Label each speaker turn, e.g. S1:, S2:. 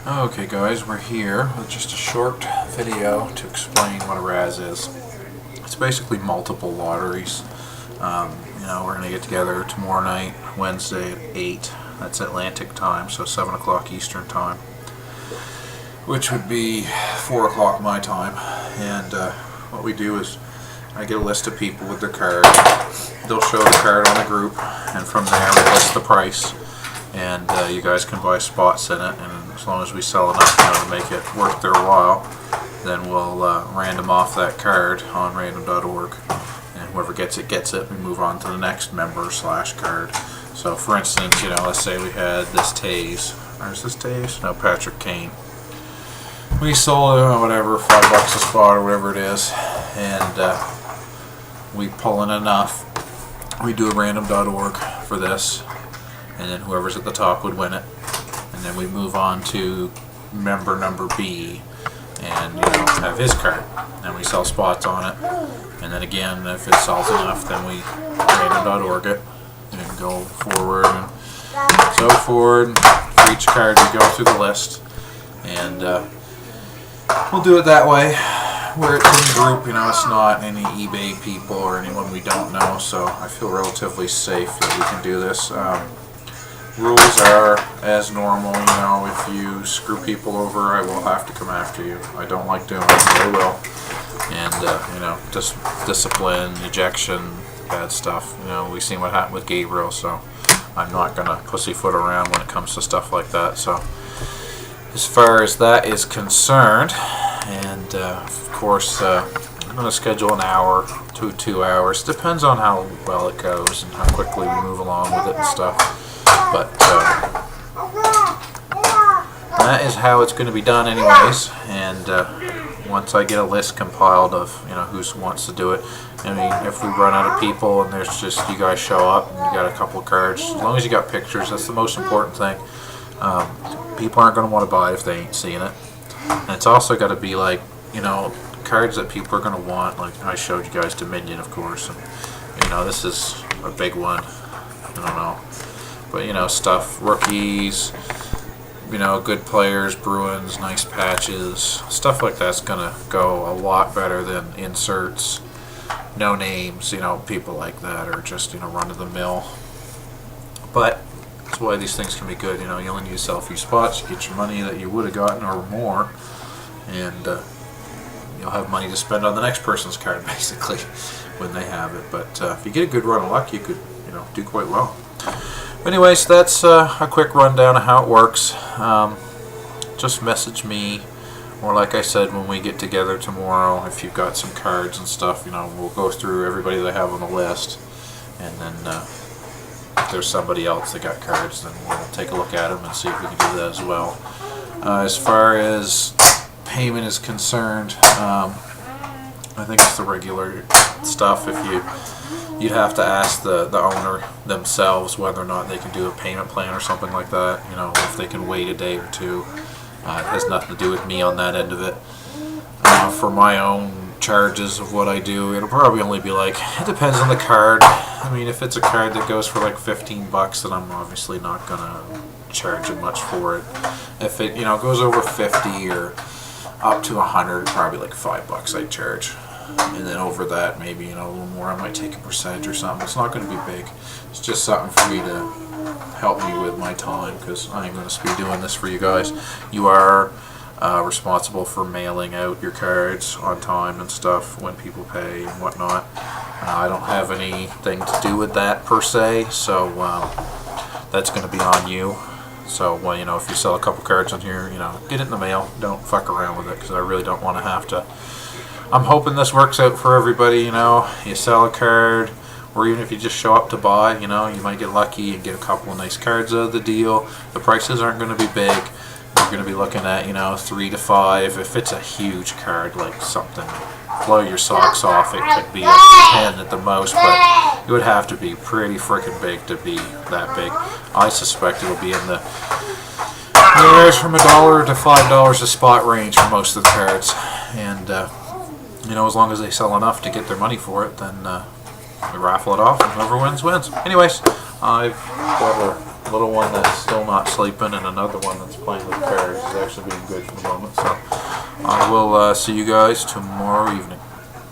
S1: Okay guys, we're here with just a short video to explain what a RAS is. It's basically multiple lotteries. We're going to get together tomorrow night, Wednesday at 8. That's Atlantic time, so 7 o'clock Eastern time, which would be 4 o'clock my time. And what we do is I get a list of people with their card. They'll show the card on the group, and from there we list the price. And you guys can buy spots in it, and as long as we sell enough to make it worth their while, then we'll random off that card on random.org, and whoever gets it gets it. We move on to the next member slash card. So for instance, let's say we had this Taze, or is this Taze? No, Patrick Kane. We sold it, whatever, $5 a spot or whatever it is, and we pull in enough. We do a random.org for this, and then whoever's at the top would win it. And then we move on to member number B and have his card, and we sell spots on it. And then again, if it sells enough, then we random.org it and go forward and so forward. For each card we go through the list, and we'll do it that way where it's in group. It's not any eBay people or anyone we don't know, so I feel relatively safe that we can do this. Rules are as normal. If you screw people over, I will have to come after you. I don't like doing it, but I will. And just discipline, ejection, bad stuff. We've seen what happened with Gabriel, so I'm not gonna pussyfoot around when it comes to stuff like that. So as far as that is concerned, and of course I'm gonna schedule an hour to 2 hours. Depends on how well it goes and how quickly we move along with it and stuff. But that is how it's going to be done anyways. And once I get a list compiled of who wants to do it, if we run out of people and there's just you guys show up and you got a couple of cards, as long as you got pictures, that's the most important thing. People aren't going to want to buy it if they ain't seeing it. And it's also got to be like cards that people are going to want. Like I showed you guys Dominion, of course, and this is a big one. I don't know. But stuff, rookies, good players, Bruins, nice patches, stuff like that's gonna go a lot better than inserts, no names, people like that, or just run of the mill. But that's why these things can be good. You only need to sell a few spots, you get your money that you would have gotten or more, and you'll have money to spend on the next person's card basically when they have it. But if you get a good run of luck, you could do quite well. Anyways, that's a quick rundown of how it works. Just message me, or like I said, when we get together tomorrow, if you've got some cards and stuff, we'll go through everybody that I have on the list, and then if there's somebody else that got cards, then we'll take a look at them and see if we can do that as well. As far as payment is concerned, I think it's the regular stuff. You'd have to ask the owner themselves whether or not they can do a payment plan or something like that. If they can wait a day or two. It has nothing to do with me on that end of it. For my own charges of what I do, it'll probably only be it depends on the card. If it's a card that goes for like $15, then I'm obviously not gonna charge you much for it. If it goes over 50 or up to 100, probably like $5 I'd charge. And then over that, maybe a little more, I might take a percentage or something. It's not going to be big. It's just something for me to help me with my time, because I ain't going to be doing this for you guys. You are responsible for mailing out your cards on time and stuff when people pay and whatnot. I don't have anything to do with that per se, so that's going to be on you. So if you sell a couple cards on here, get it in the mail. Don't fuck around with it, because I really don't want to have to. I'm hoping this works out for everybody. You sell a card, or even if you just show up to buy, you might get lucky and get a couple of nice cards out of the deal. The prices aren't going to be big. You're going to be looking at 3 to 5. If it's a huge card, like something blow your socks off, it could be up to 10 at the most, but it would have to be pretty freaking big to be that big. I suspect it'll be in the anywhere from $1 to $5 a spot range for most of the cards, and as long as they sell enough to get their money for it, then we raffle it off, and whoever wins, wins. Anyways, I've got little one that's still not sleeping, and another one that's playing with pears. Is actually being good for the moment. So I will see you guys tomorrow evening.